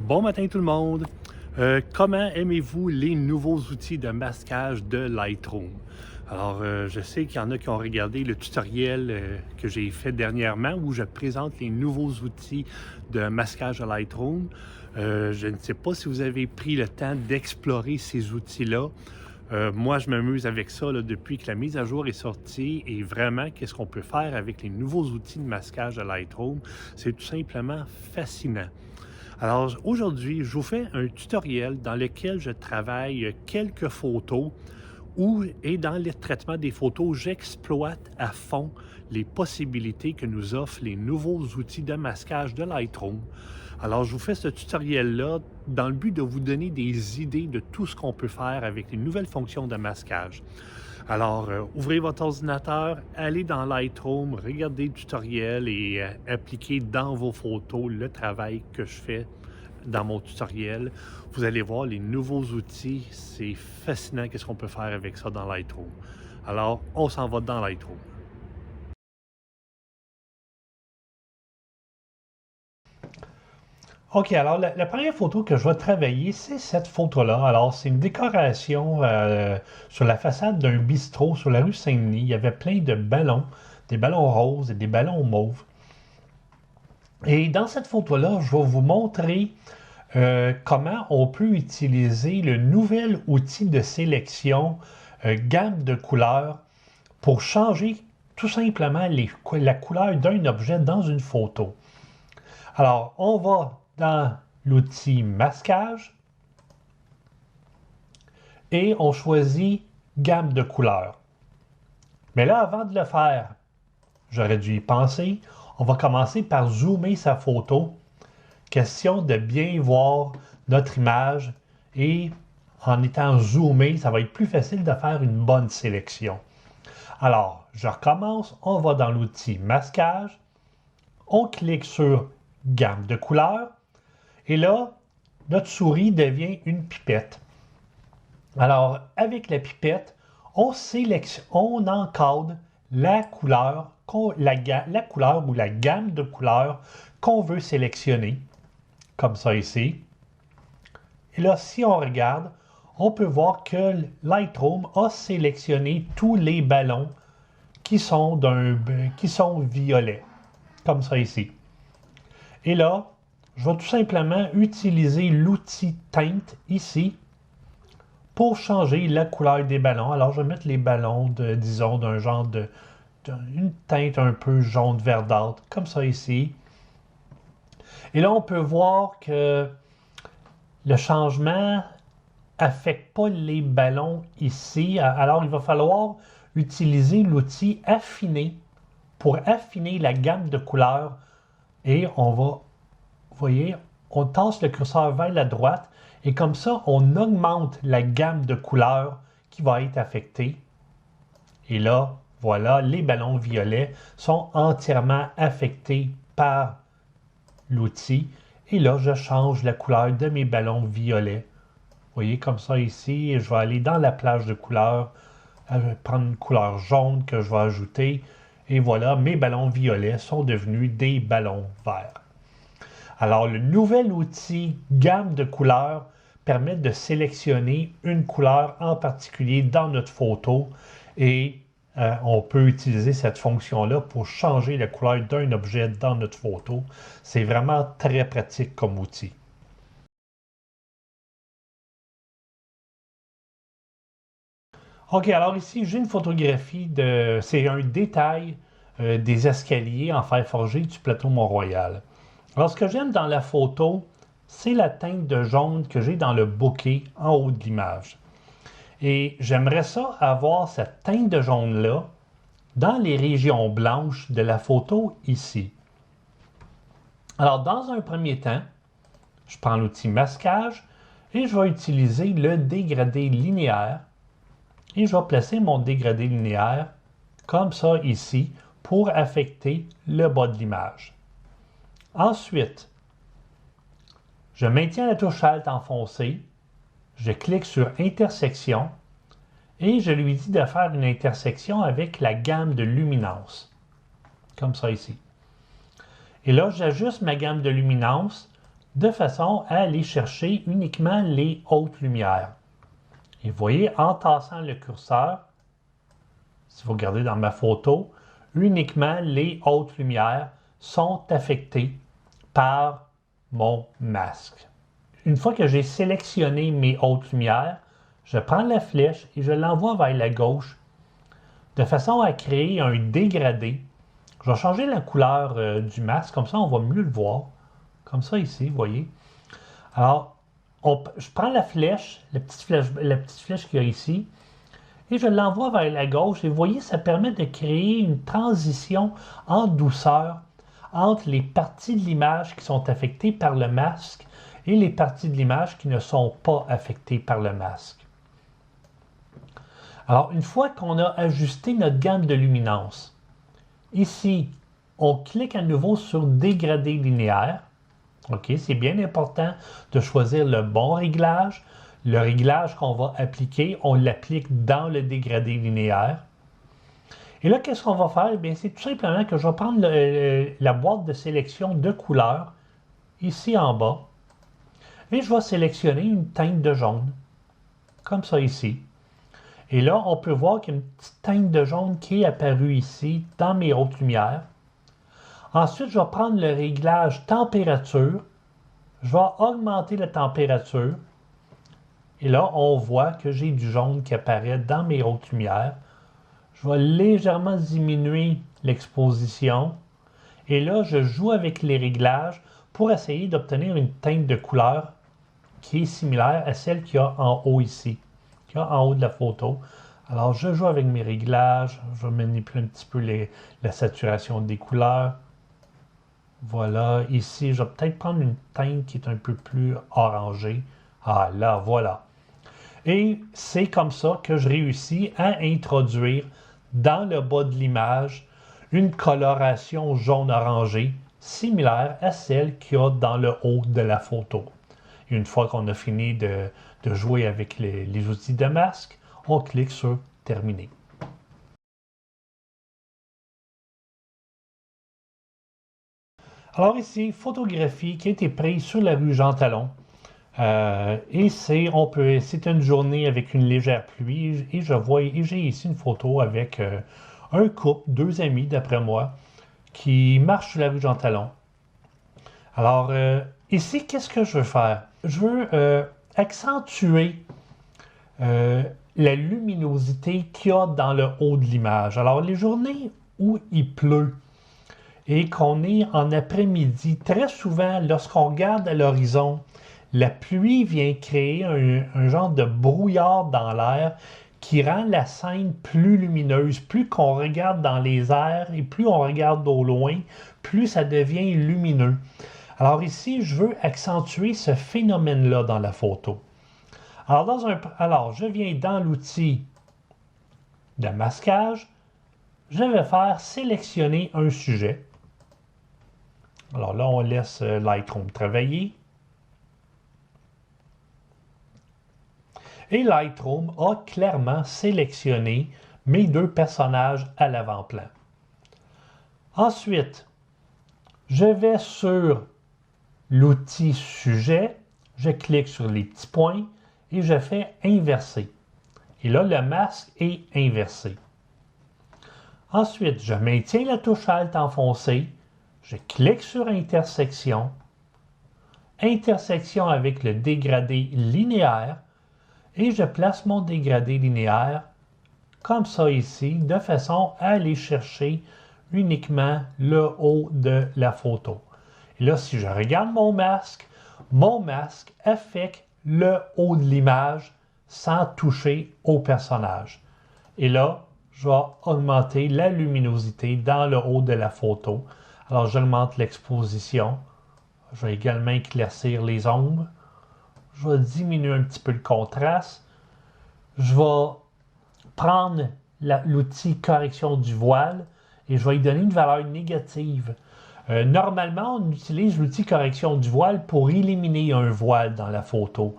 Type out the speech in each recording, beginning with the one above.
Bon matin tout le monde! Comment aimez-vous les nouveaux outils de masquage de Lightroom? Alors, je sais qu'il y en a qui ont regardé le tutoriel que j'ai fait dernièrement où je présente les nouveaux outils de masquage de Lightroom. Je ne sais pas si vous avez pris le temps d'explorer ces outils-là. Moi, je m'amuse avec ça là, depuis que la mise à jour est sortie et vraiment, qu'est-ce qu'on peut faire avec les nouveaux outils de masquage de Lightroom? C'est tout simplement fascinant. Alors aujourd'hui, je vous fais un tutoriel dans lequel je travaille quelques photos et dans le traitement des photos, j'exploite à fond les possibilités que nous offrent les nouveaux outils de masquage de Lightroom. Alors, je vous fais ce tutoriel-là dans le but de vous donner des idées de tout ce qu'on peut faire avec les nouvelles fonctions de masquage. Alors, ouvrez votre ordinateur, allez dans Lightroom, regardez le tutoriel et appliquez dans vos photos le travail que je fais dans mon tutoriel. Vous allez voir les nouveaux outils, c'est fascinant qu'est-ce qu'on peut faire avec ça dans Lightroom. Alors, on s'en va dans Lightroom. OK, alors la première photo que je vais travailler, c'est cette photo-là. Alors, c'est une décoration sur la façade d'un bistrot sur la rue Saint-Denis. Il y avait plein de ballons, des ballons roses et des ballons mauves. Et dans cette photo-là, je vais vous montrer comment on peut utiliser le nouvel outil de sélection gamme de couleurs pour changer tout simplement la couleur d'un objet dans une photo. Alors, on va dans l'outil masquage et on choisit gamme de couleurs. Mais là, avant de le faire, j'aurais dû y penser. On va commencer par zoomer sa photo. Question de bien voir notre image et en étant zoomé, ça va être plus facile de faire une bonne sélection. Alors, je recommence. On va dans l'outil masquage. On clique sur gamme de couleurs. Et là, notre souris devient une pipette. Alors, avec la pipette, on encadre la couleur, la couleur ou la gamme de couleurs qu'on veut sélectionner, comme ça ici. Et là, si on regarde, on peut voir que Lightroom a sélectionné tous les ballons qui sont violets, comme ça ici. Et là, je vais tout simplement utiliser l'outil teinte ici pour changer la couleur des ballons. Alors, je vais mettre les ballons, disons, d'un genre d'une teinte un peu jaune verdâtre, comme ça ici. Et là, on peut voir que le changement n'affecte pas les ballons ici. Alors, il va falloir utiliser l'outil affiner pour affiner la gamme de couleurs. Et on va, vous voyez, on tasse le curseur vers la droite et comme ça, on augmente la gamme de couleurs qui va être affectée. Et là, voilà, les ballons violets sont entièrement affectés par l'outil. Et là, je change la couleur de mes ballons violets. Vous voyez, comme ça ici, je vais aller dans la plage de couleurs, prendre une couleur jaune que je vais ajouter. Et voilà, mes ballons violets sont devenus des ballons verts. Alors, le nouvel outil gamme de couleurs permet de sélectionner une couleur en particulier dans notre photo et on peut utiliser cette fonction-là pour changer la couleur d'un objet dans notre photo. C'est vraiment très pratique comme outil. OK, alors ici, j'ai une photographie c'est un détail des escaliers en fer forgé du plateau Mont-Royal. Alors, ce que j'aime dans la photo, c'est la teinte de jaune que j'ai dans le bokeh en haut de l'image. Et j'aimerais ça avoir cette teinte de jaune-là dans les régions blanches de la photo ici. Alors, dans un premier temps, je prends l'outil masquage et je vais utiliser le dégradé linéaire. Et je vais placer mon dégradé linéaire comme ça ici pour affecter le bas de l'image. Ensuite, je maintiens la touche Alt enfoncée, je clique sur Intersection et je lui dis de faire une intersection avec la gamme de luminance, comme ça ici. Et là, j'ajuste ma gamme de luminance de façon à aller chercher uniquement les hautes lumières. Et vous voyez, en tassant le curseur, si vous regardez dans ma photo, uniquement les hautes lumières sont affectées par mon masque. Une fois que j'ai sélectionné mes hautes lumières, je prends la flèche et je l'envoie vers la gauche de façon à créer un dégradé. Je vais changer la couleur du masque, comme ça on va mieux le voir. Comme ça ici, vous voyez. Alors, je prends la flèche, la petite flèche qu'il y a ici, et je l'envoie vers la gauche. Et vous voyez, ça permet de créer une transition en douceur entre les parties de l'image qui sont affectées par le masque et les parties de l'image qui ne sont pas affectées par le masque. Alors, une fois qu'on a ajusté notre gamme de luminance, ici, on clique à nouveau sur Dégrader linéaire. OK, c'est bien important de choisir le bon réglage. Le réglage qu'on va appliquer, on l'applique dans le dégradé linéaire. Et là, qu'est-ce qu'on va faire? Bien, c'est tout simplement que je vais prendre la boîte de sélection de couleurs, ici en bas, et je vais sélectionner une teinte de jaune, comme ça ici. Et là, on peut voir qu'il y a une petite teinte de jaune qui est apparue ici, dans mes hautes lumières. Ensuite, je vais prendre le réglage température. Je vais augmenter la température. Et là, on voit que j'ai du jaune qui apparaît dans mes hautes lumières. Je vais légèrement diminuer l'exposition. Et là, je joue avec les réglages pour essayer d'obtenir une teinte de couleur qui est similaire à celle qu'il y a en haut ici, qu'il y a en haut de la photo. Alors, je joue avec mes réglages. Je manipule un petit peu la saturation des couleurs. Voilà, ici, je vais peut-être prendre une teinte qui est un peu plus orangée. Ah là, voilà. Et c'est comme ça que je réussis à introduire dans le bas de l'image une coloration jaune-orangé similaire à celle qu'il y a dans le haut de la photo. Et une fois qu'on a fini de jouer avec les outils de masque, on clique sur Terminer. Alors ici, photographie qui a été prise sur la rue Jean Talon. Et c'est une journée avec une légère pluie. Et j'ai ici une photo avec un couple, deux amis d'après moi, qui marchent sur la rue Jean Talon. Alors ici, qu'est-ce que je veux faire? Je veux accentuer la luminosité qu'il y a dans le haut de l'image. Alors les journées où il pleut, et qu'on est en après-midi, très souvent, lorsqu'on regarde à l'horizon, la pluie vient créer un genre de brouillard dans l'air qui rend la scène plus lumineuse. Plus qu'on regarde dans les airs et plus on regarde au loin, plus ça devient lumineux. Alors ici, je veux accentuer ce phénomène-là dans la photo. Alors, je viens dans l'outil de masquage. Je vais faire sélectionner un sujet. Alors là, on laisse Lightroom travailler. Et Lightroom a clairement sélectionné mes deux personnages à l'avant-plan. Ensuite, je vais sur l'outil Sujet, je clique sur les petits points et je fais Inverser. Et là, le masque est inversé. Ensuite, je maintiens la touche Alt enfoncée. Je clique sur Intersection. Intersection avec le dégradé linéaire. Et je place mon dégradé linéaire comme ça ici, de façon à aller chercher uniquement le haut de la photo. Et là, si je regarde mon masque affecte le haut de l'image sans toucher au personnage. Et là, je vais augmenter la luminosité dans le haut de la photo. Alors, j'augmente l'exposition. Je vais également éclaircir les ombres. Je vais diminuer un petit peu le contraste. Je vais prendre l'outil correction du voile et je vais lui donner une valeur négative. Normalement, on utilise l'outil correction du voile pour éliminer un voile dans la photo.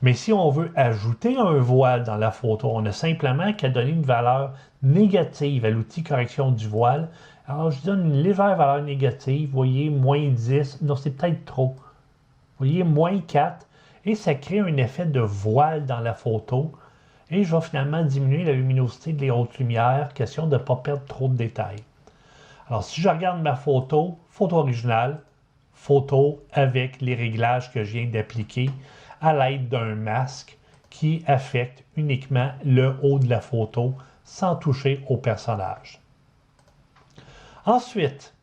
Mais si on veut ajouter un voile dans la photo, on a simplement qu'à donner une valeur négative à l'outil correction du voile. Alors, je donne une légère valeur négative. Vous voyez, moins 10. Non, c'est peut-être trop. voyez, -4, et ça crée un effet de voile dans la photo. Et je vais finalement diminuer la luminosité des hautes lumières, question de ne pas perdre trop de détails. Alors, si je regarde ma photo, photo originale, photo avec les réglages que je viens d'appliquer à l'aide d'un masque qui affecte uniquement le haut de la photo sans toucher au personnage. Ensuite,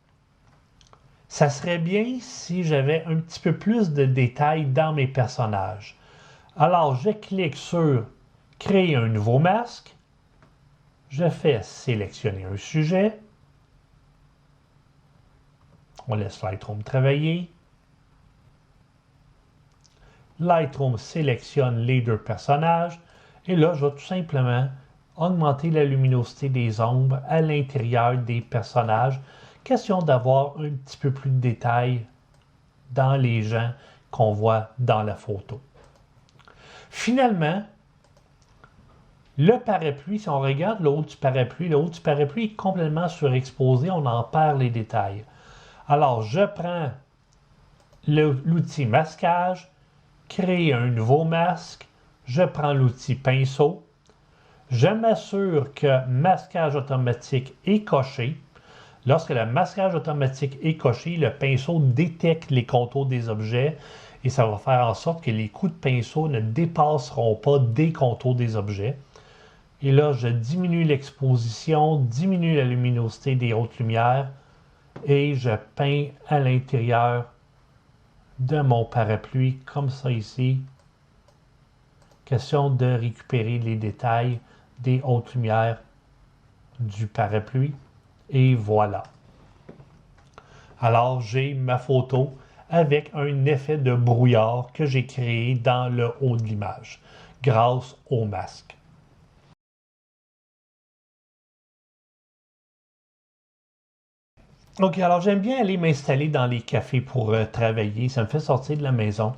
ça serait bien si j'avais un petit peu plus de détails dans mes personnages. Alors, je clique sur « Créer un nouveau masque ». Je fais « Sélectionner un sujet ». On laisse Lightroom travailler. Lightroom sélectionne les deux personnages. Et là, je vais tout simplement augmenter la luminosité des ombres à l'intérieur des personnages. Question d'avoir un petit peu plus de détails dans les gens qu'on voit dans la photo. Finalement, le parapluie, si on regarde le haut du parapluie est complètement surexposé, on en perd les détails. Alors, je prends l'outil masquage, créer un nouveau masque, je prends l'outil pinceau, je m'assure que masquage automatique est coché. Lorsque le masquage automatique est coché, le pinceau détecte les contours des objets et ça va faire en sorte que les coups de pinceau ne dépasseront pas des contours des objets. Et là, je diminue l'exposition, diminue la luminosité des hautes lumières et je peins à l'intérieur de mon parapluie, comme ça ici. Question de récupérer les détails des hautes lumières du parapluie. Et voilà. Alors, j'ai ma photo avec un effet de brouillard que j'ai créé dans le haut de l'image grâce au masque. OK, alors j'aime bien aller m'installer dans les cafés pour travailler. Ça me fait sortir de la maison.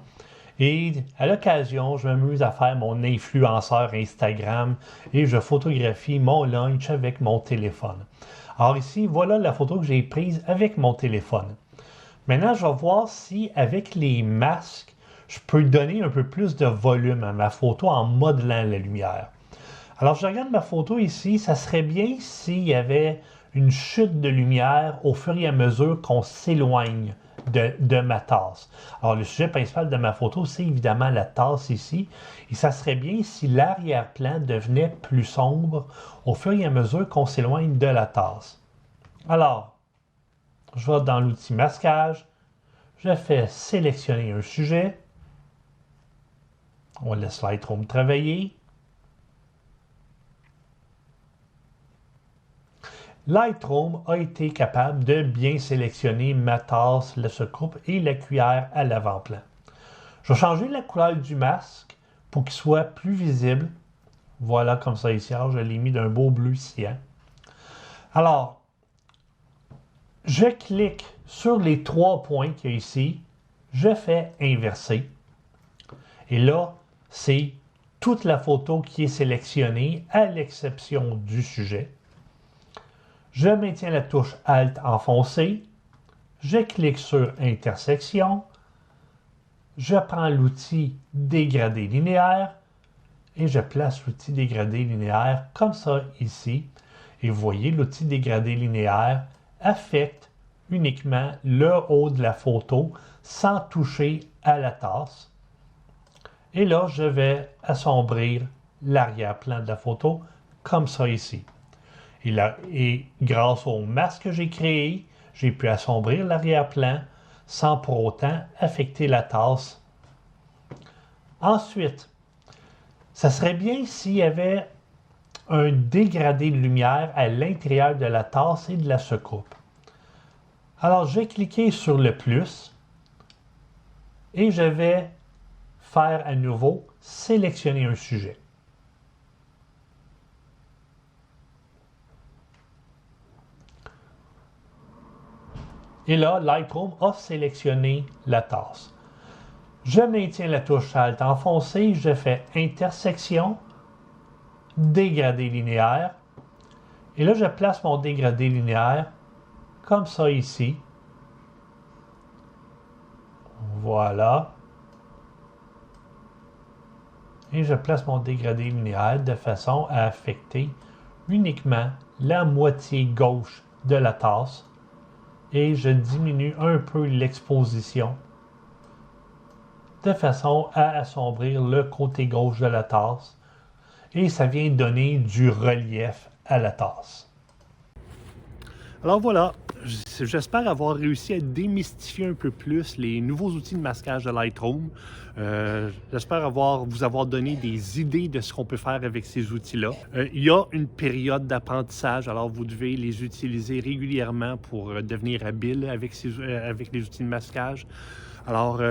Et à l'occasion, je m'amuse à faire mon influenceur Instagram et je photographie mon lunch avec mon téléphone. Alors ici, voilà la photo que j'ai prise avec mon téléphone. Maintenant, je vais voir si avec les masques, je peux donner un peu plus de volume à ma photo en modelant la lumière. Alors, je regarde ma photo ici, ça serait bien s'il y avait une chute de lumière au fur et à mesure qu'on s'éloigne de ma tasse. Alors, le sujet principal de ma photo, c'est évidemment la tasse ici. Et ça serait bien si l'arrière-plan devenait plus sombre au fur et à mesure qu'on s'éloigne de la tasse. Alors, je vais dans l'outil masquage. Je fais sélectionner un sujet. On laisse Lightroom travailler. Lightroom a été capable de bien sélectionner ma tasse, la soucoupe et la cuillère à l'avant-plan. Je vais changer la couleur du masque pour qu'il soit plus visible. Voilà, comme ça ici. Alors, je l'ai mis d'un beau bleu cyan. Alors, je clique sur les 3 points qu'il y a ici. Je fais inverser. Et là, c'est toute la photo qui est sélectionnée à l'exception du sujet. Je maintiens la touche Alt enfoncée. Je clique sur Intersection. Je prends l'outil Dégradé linéaire et je place l'outil Dégradé linéaire comme ça ici. Et vous voyez, l'outil Dégradé linéaire affecte uniquement le haut de la photo sans toucher à la tasse. Et là, je vais assombrir l'arrière-plan de la photo comme ça ici. Et grâce au masque que j'ai créé, j'ai pu assombrir l'arrière-plan sans pour autant affecter la tasse. Ensuite, ça serait bien s'il y avait un dégradé de lumière à l'intérieur de la tasse et de la soucoupe. Alors, je vais cliquer sur le plus et je vais faire à nouveau sélectionner un sujet. Et là, Lightroom a sélectionné la tasse. Je maintiens la touche Alt enfoncée, je fais intersection, dégradé linéaire. Et là, je place mon dégradé linéaire comme ça ici. Voilà. et je place mon dégradé linéaire de façon à affecter uniquement la moitié gauche de la tasse et je diminue un peu l'exposition de façon à assombrir le côté gauche de la tasse et ça vient donner du relief à la tasse. Alors voilà, j'espère avoir réussi à démystifier un peu plus les nouveaux outils de masquage de Lightroom. J'espère vous avoir donné des idées de ce qu'on peut faire avec ces outils-là. Il y a une période d'apprentissage, alors vous devez les utiliser régulièrement pour devenir habile avec les outils de masquage. Alors,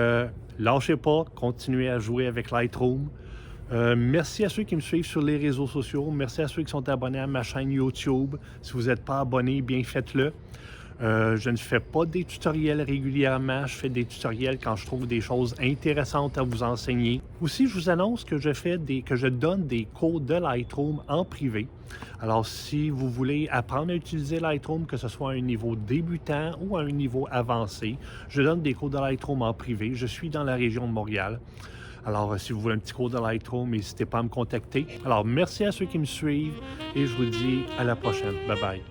lâchez pas, continuez à jouer avec Lightroom. Merci à ceux qui me suivent sur les réseaux sociaux. Merci à ceux qui sont abonnés à ma chaîne YouTube. Si vous n'êtes pas abonné, bien faites-le. Je ne fais pas des tutoriels régulièrement. Je fais des tutoriels quand je trouve des choses intéressantes à vous enseigner. Aussi, je vous annonce que je donne des cours de Lightroom en privé. Alors, si vous voulez apprendre à utiliser Lightroom, que ce soit à un niveau débutant ou à un niveau avancé, je donne des cours de Lightroom en privé. Je suis dans la région de Montréal. Alors, si vous voulez un petit cours de Lightroom, n'hésitez pas à me contacter. Alors, merci à ceux qui me suivent et je vous dis à la prochaine. Bye bye.